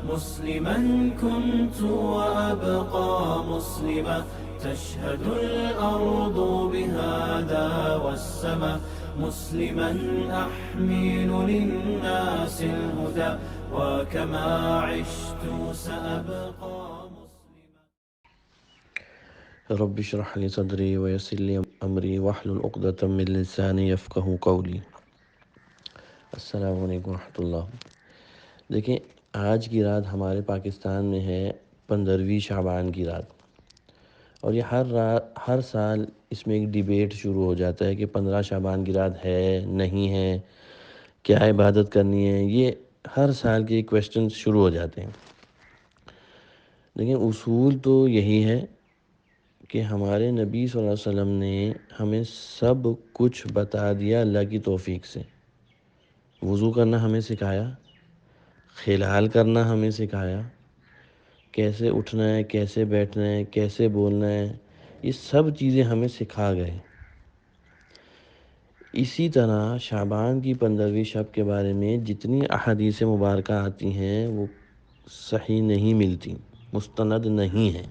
مسلما كنت وأبقى مسلما، تشهد الأرض بهذا والسماء. مسلما أحمل للناس الهدى، وكما عشت سأبقى مسلما. رب اشرح لي صدري ويسر لي امری واحلل عقدۃ من لسانی یفقہوا قولی. السلام علیکم ورحمۃ اللہ. دیکھیں، آج کی رات ہمارے پاکستان میں ہے 15ویں شعبان کی رات، اور یہ ہر سال اس میں ایک ڈیبیٹ شروع ہو جاتا ہے کہ 15 شعبان کی رات ہے نہیں ہے، کیا عبادت کرنی ہے. یہ ہر سال کے کویشچن شروع ہو جاتے ہیں. لیکن اصول تو یہی ہے کہ ہمارے نبی صلی اللہ علیہ وسلم نے ہمیں سب کچھ بتا دیا اللہ کی توفیق سے. وضو کرنا ہمیں سکھایا، خلال کرنا ہمیں سکھایا، کیسے اٹھنا ہے، کیسے بیٹھنا ہے، کیسے بولنا ہے، یہ سب چیزیں ہمیں سکھا گئے. اسی طرح شعبان کی 15ویں شب کے بارے میں جتنی احادیث مبارکہ آتی ہیں وہ صحیح نہیں ملتی، مستند نہیں ہیں.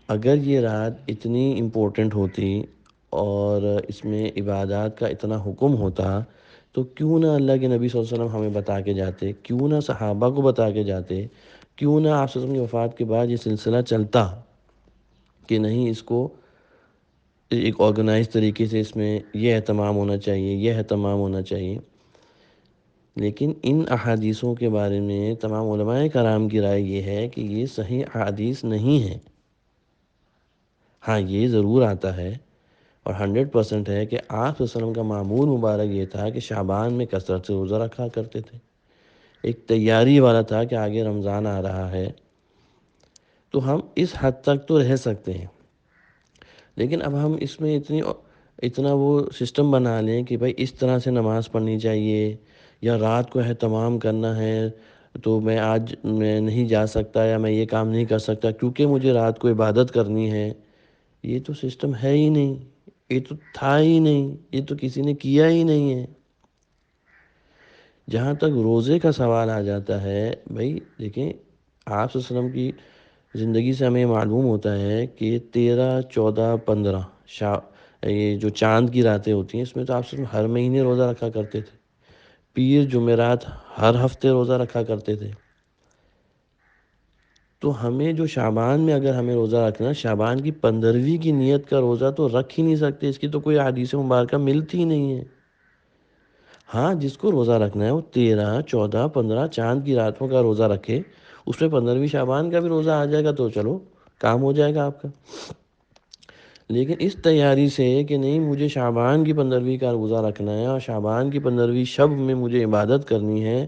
اگر یہ رات اتنی امپورٹنٹ ہوتی اور اس میں عبادات کا اتنا حکم ہوتا تو کیوں نہ اللہ کے نبی صلی اللہ علیہ وسلم ہمیں بتا کے جاتے، کیوں نہ صحابہ کو بتا کے جاتے، کیوں نہ آپ صلی اللہ علیہ وسلم کی وفات کے بعد یہ سلسلہ چلتا کہ نہیں، اس کو ایک آرگنائز طریقے سے اس میں یہ اہتمام ہونا چاہیے، یہ اہتمام ہونا چاہیے. لیکن ان احادیثوں کے بارے میں تمام علماء کرام کی رائے یہ ہے کہ یہ صحیح احادیث نہیں ہیں. ہاں، یہ ضرور آتا ہے اور 100% ہے کہ آپ صلی اللہ علیہ وسلم کا معمول مبارک یہ تھا کہ شعبان میں کثرت سے روزہ رکھا کرتے تھے. ایک تیاری والا تھا کہ آگے رمضان آ رہا ہے، تو ہم اس حد تک تو رہ سکتے ہیں. لیکن اب ہم اس میں اتنا وہ سسٹم بنا لیں کہ بھائی اس طرح سے نماز پڑھنی چاہیے، یا رات کو اہتمام کرنا ہے تو میں آج میں نہیں جا سکتا یا میں یہ کام نہیں کر سکتا کیونکہ مجھے رات کو عبادت کرنی ہے. یہ تو سسٹم ہے ہی نہیں، یہ تو تھا ہی نہیں، یہ تو کسی نے کیا ہی نہیں ہے. جہاں تک روزے کا سوال آ جاتا ہے، بھائی دیکھیں، آپ صلی اللہ علیہ وسلم کی زندگی سے ہمیں معلوم ہوتا ہے کہ 13، 14، 15 یہ جو چاند کی راتیں ہوتی ہیں، اس میں تو آپ صلی اللہ علیہ وسلم ہر مہینے روزہ رکھا کرتے تھے. پیر جمعرات ہر ہفتے روزہ رکھا کرتے تھے. تو ہمیں جو شعبان میں اگر ہمیں روزہ رکھنا، شعبان کی 15ویں کی نیت کا روزہ تو رکھ ہی نہیں سکتے. اس کی تو کوئی حدیث مبارکہ ملتی ہی نہیں ہے. ہاں، جس کو روزہ رکھنا ہے وہ 13، 14، 15 چاند کی راتوں کا روزہ رکھے. اس میں 15ویں شعبان کا بھی روزہ آ جائے گا تو چلو کام ہو جائے گا آپ کا. لیکن اس تیاری سے کہ نہیں، مجھے شعبان کی 15ویں کا روزہ رکھنا ہے اور شعبان کی 15ویں شب میں مجھے عبادت کرنی ہے،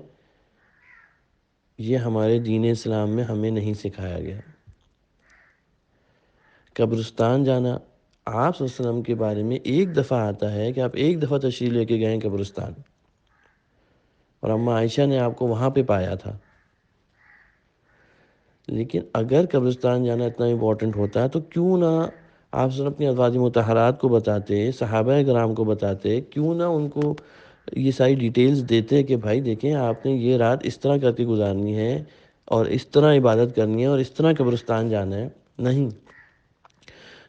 یہ ہمارے دین اسلام میں ہمیں نہیں سکھایا گیا. قبرستان جانا، آپ صلی اللہ علیہ وسلم کے بارے میں ایک دفعہ آتا ہے کہ آپ ایک دفعہ تشریف لے کے گئے قبرستان، اور اماں عائشہ نے آپ کو وہاں پہ پایا تھا. لیکن اگر قبرستان جانا اتنا امپورٹنٹ ہوتا ہے تو کیوں نہ آپ صرف اپنی ازواج مطہرات کو بتاتے، صحابہ کرام کو بتاتے، کیوں نہ ان کو یہ ساری ڈیٹیلز دیتے کہ بھائی دیکھیں، آپ نے یہ رات اس طرح کر کے گزارنی ہے اور اس طرح عبادت کرنی ہے اور اس طرح قبرستان جانا ہے. نہیں،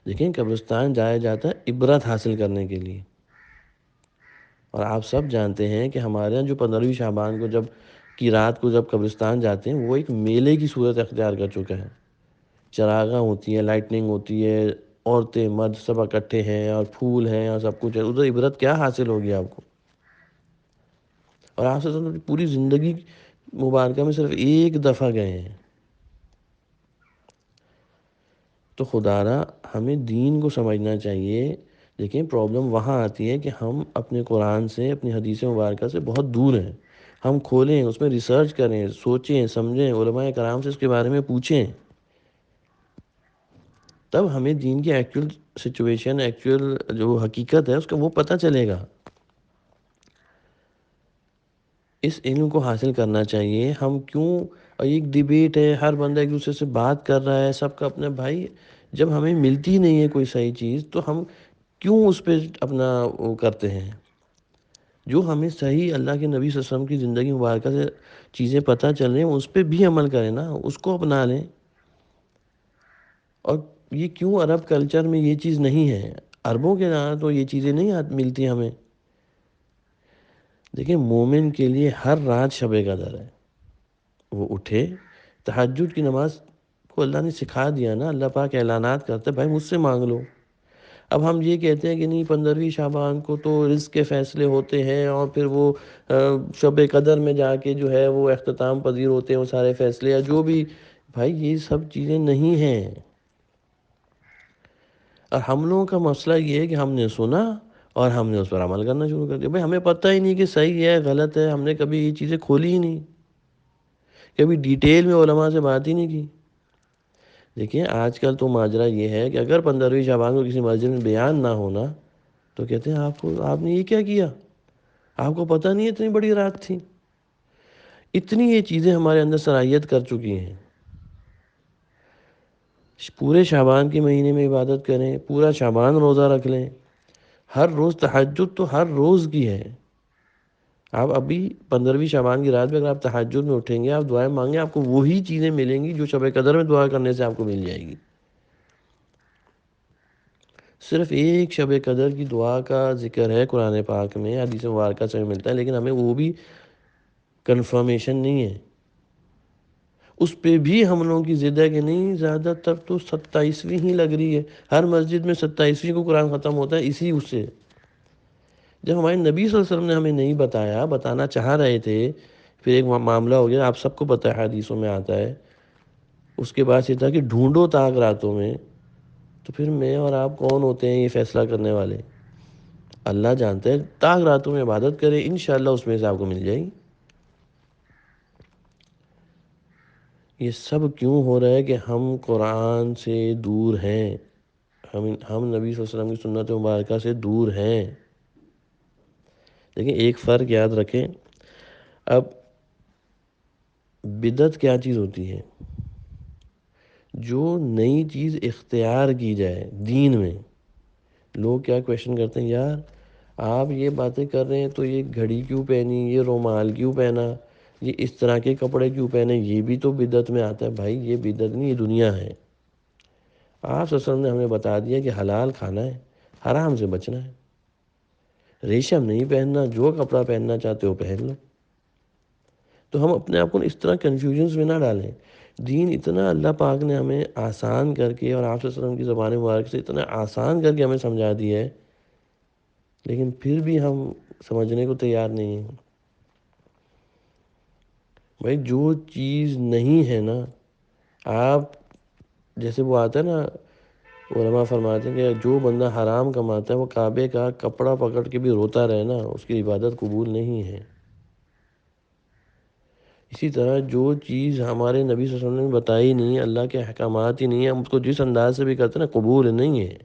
دیکھیں، قبرستان جایا جاتا ہے عبرت حاصل کرنے کے لیے. اور آپ سب جانتے ہیں کہ ہمارے یہاں جو 15ویں شعبان کو کی رات کو جب قبرستان جاتے ہیں، وہ ایک میلے کی صورت اختیار کر چکا ہے. چراغاں ہوتی ہیں، لائٹننگ ہوتی ہے، عورتیں مرد سب اکٹھے ہیں اور پھول ہیں اور سب کچھ ہے. ادھر عبرت کیا حاصل ہوگی آپ کو؟ اور آپ سے پوری زندگی مبارکہ میں صرف ایک دفعہ گئے ہیں. تو خدارا ہمیں دین کو سمجھنا چاہیے. دیکھیں، پرابلم وہاں آتی ہے کہ ہم اپنے قرآن سے، اپنی حدیث مبارکہ سے بہت دور ہیں. ہم کھولیں، اس میں ریسرچ کریں، سوچیں، سمجھیں، علماء کرام سے اس کے بارے میں پوچھیں، تب ہمیں دین کی ایکچوئل سچویشن، ایکچوئل جو حقیقت ہے اس کا وہ پتہ چلے گا. اس علم کو حاصل کرنا چاہیے. ہم کیوں، ایک ڈیبیٹ ہے، ہر بندہ ایک دوسرے سے بات کر رہا ہے، سب کا اپنے بھائی، جب ہمیں ملتی نہیں ہے کوئی صحیح چیز تو ہم کیوں اس پہ اپنا وہ کرتے ہیں؟ جو ہمیں صحیح اللہ کے نبی صلی اللہ علیہ وسلم کی زندگی مبارکہ سے چیزیں پتہ چل رہی ہیں اس پہ بھی عمل کریں نا، اس کو اپنا لیں۔ اور یہ کیوں عرب کلچر میں یہ چیز نہیں ہے؟ عربوں کے یہاں تو یہ چیزیں نہیں ملتی ہمیں۔ دیکھیں مومن کے لیے ہر رات شب قدر ہے، وہ اٹھے تہجد کی نماز کو اللہ نے سکھا دیا نا، اللہ پاک اعلانات کرتے بھائی مجھ سے مانگ لو۔ اب ہم یہ کہتے ہیں کہ نہیں 15ویں شعبان کو تو رزق کے فیصلے ہوتے ہیں اور پھر وہ شب قدر میں جا کے جو ہے وہ اختتام پذیر ہوتے ہیں وہ سارے فیصلے، یا جو بھی، بھائی یہ سب چیزیں نہیں ہیں۔ اور ہم لوگوں کا مسئلہ یہ ہے کہ ہم نے سنا اور ہم نے اس پر عمل کرنا شروع کر دیا۔ بھائی ہمیں پتہ ہی نہیں کہ صحیح ہے غلط ہے، ہم نے کبھی یہ چیزیں کھولی ہی نہیں، کبھی ڈیٹیل میں علماء سے بات ہی نہیں کی۔ دیکھیں آج کل تو ماجرا یہ ہے کہ اگر 15ویں شعبان کو کسی مسجد میں بیان نہ ہونا تو کہتے ہیں آپ نے یہ کیا کیا، آپ کو پتہ نہیں اتنی بڑی رات تھی۔ اتنی یہ چیزیں ہمارے اندر صلاحیت کر چکی ہیں۔ پورے شعبان کے مہینے میں عبادت کریں، پورا شعبان روزہ رکھ لیں، ہر روز تہجد تو ہر روز کی ہے۔ آپ ابھی 15ویں شعبان کی رات میں اگر آپ تہجد میں اٹھیں گے، آپ دعائیں مانگیں، آپ کو وہی چیزیں ملیں گی جو شب قدر میں دعا کرنے سے آپ کو مل جائے گی۔ صرف ایک شب قدر کی دعا کا ذکر ہے قرآن پاک میں، حدیث مبارکہ سے ملتا ہے، لیکن ہمیں وہ بھی کنفرمیشن نہیں ہے۔ اس پہ بھی ہم لوگوں کی ضد ہے کہ نہیں، زیادہ تر تو 27ویں ہی لگ رہی ہے، ہر مسجد میں 27ویں کو قرآن ختم ہوتا ہے اسی اس سے۔ جب ہمارے نبی صلی اللہ علیہ وسلم نے ہمیں نہیں بتایا، بتانا چاہ رہے تھے، پھر ایک معاملہ ہو گیا، آپ سب کو پتہ ہے حدیثوں میں آتا ہے، اس کے بعد یہ تھا کہ ڈھونڈو تاک راتوں میں، تو پھر میں اور آپ کون ہوتے ہیں یہ فیصلہ کرنے والے؟ اللہ جانتے ہیں، تاک راتوں میں عبادت کریں، انشاءاللہ اس میں سے آپ کو مل جائے گی۔ یہ سب کیوں ہو رہا ہے کہ ہم قرآن سے دور ہیں، ہم نبی صلی اللہ علیہ وسلم کی سنت مبارکہ سے دور ہیں۔ لیکن ایک فرق یاد رکھیں، اب بدعت کیا چیز ہوتی ہے؟ جو نئی چیز اختیار کی جائے دین میں۔ لوگ کیا کویشچن کرتے ہیں، یار آپ یہ باتیں کر رہے ہیں تو یہ گھڑی کیوں پہنی، یہ رومال کیوں پہنا، یہ اس طرح کے کپڑے کیوں پہنے، یہ بھی تو بدعت میں آتا ہے۔ بھائی یہ بدعت نہیں، یہ دنیا ہے۔ آپ صلی اللہ علیہ وسلم نے ہمیں بتا دیا کہ حلال کھانا ہے، حرام سے بچنا ہے۔ ریشم نہیں پہننا، جو کپڑا پہننا چاہتے ہو پہن لو۔ تو ہم اپنے آپ کو اس طرح کنفیوژنز میں نہ ڈالیں۔ دین اتنا اللہ پاک نے ہمیں آسان کر کے، اور آپ صلی اللہ علیہ وسلم کی زبان مبارک سے اتنا آسان کر کے ہمیں سمجھا دیا ہے، لیکن پھر بھی ہم سمجھنے کو تیار نہیں ہیں۔ بھائی جو چیز نہیں ہے نا، آپ جیسے وہ آتا ہے نا، علماء فرماتے ہیں کہ جو بندہ حرام کماتا ہے وہ کعبے کا کپڑا پکڑ کے بھی روتا رہے نا، اس کی عبادت قبول نہیں ہے۔ اسی طرح جو چیز ہمارے نبی صلی اللہ علیہ وسلم نے بتائی نہیں، اللہ کے احکامات ہی نہیں ہے، ہم اس کو جس انداز سے بھی کرتے ہیں نا، قبول نہیں ہے۔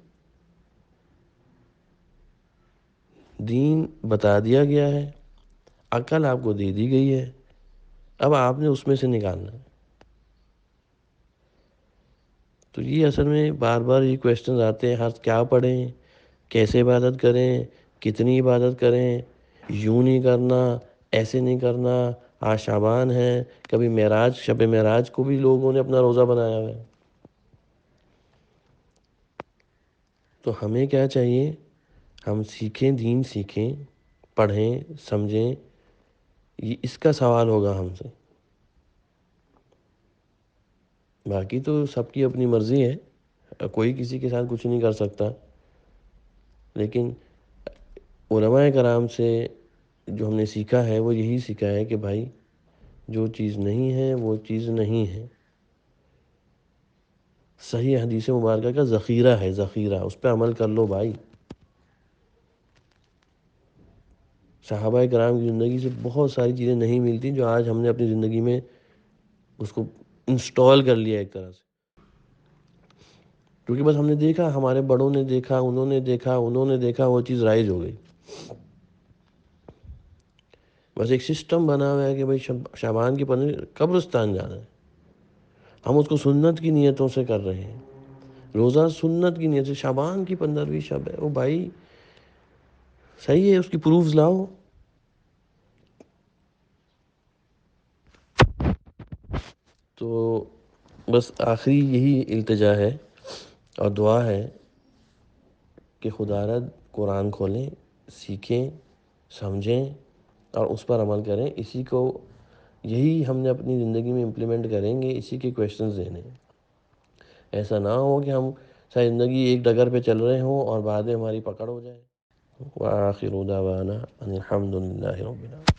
دین بتا دیا گیا ہے، عقل آپ کو دے دی گئی ہے، اب آپ نے اس میں سے نکالنا ہے۔ تو یہ اصل میں بار بار یہ کویسچنز آتے ہیں، ہر کیا پڑھیں، کیسے عبادت کریں، کتنی عبادت کریں، یوں نہیں کرنا، ایسے نہیں کرنا، آج شعبان ہے، کبھی معراج، شب معراج کو بھی لوگوں نے اپنا روزہ بنایا ہوا ہے۔ تو ہمیں کیا چاہیے؟ ہم سیکھیں، دین سیکھیں، پڑھیں، سمجھیں، یہ اس کا سوال ہوگا ہم سے۔ باقی تو سب کی اپنی مرضی ہے، کوئی کسی کے ساتھ کچھ نہیں کر سکتا، لیکن علماء کرام سے جو ہم نے سیکھا ہے وہ یہی سیکھا ہے کہ بھائی جو چیز نہیں ہے وہ چیز نہیں ہے۔ صحیح حدیث مبارکہ کا ذخیرہ ہے، ذخیرہ، اس پہ عمل کر لو بھائی۔ صحابہ کرام کی زندگی سے بہت ساری چیزیں نہیں ملتی جو آج ہم نے اپنی زندگی میں اس کو انسٹال کر لیا ایک طرح سے، کیونکہ بس ہم نے دیکھا، ہمارے بڑوں نے دیکھا، انہوں نے دیکھا، وہ چیز رائج ہو گئی۔ بس ایک سسٹم بنا ہوا ہے کہ بھائی شعبان کی 15 قبرستان جانا ہے، ہم اس کو سنت کی نیتوں سے کر رہے ہیں۔ روزہ سنت کی نیت سے، شعبان کی 15ویں شب ہے، وہ بھائی صحیح ہے، اس کی پروفز لاؤ، تو بس آخری یہی التجا ہے اور دعا ہے کہ خدا را قرآن کھولیں، سیکھیں، سمجھیں اور اس پر عمل کریں. اسی کو یہی ہم نے اپنی زندگی میں امپلیمنٹ کریں گے، اسی کے کویشچنز دینے. ایسا نہ ہو کہ ہم ساری زندگی ایک ڈگر پہ چل رہے ہوں اور بعد میں ہماری پکڑ ہو جائے. وآخر دعوانا ان الحمد للہ رب العالمین.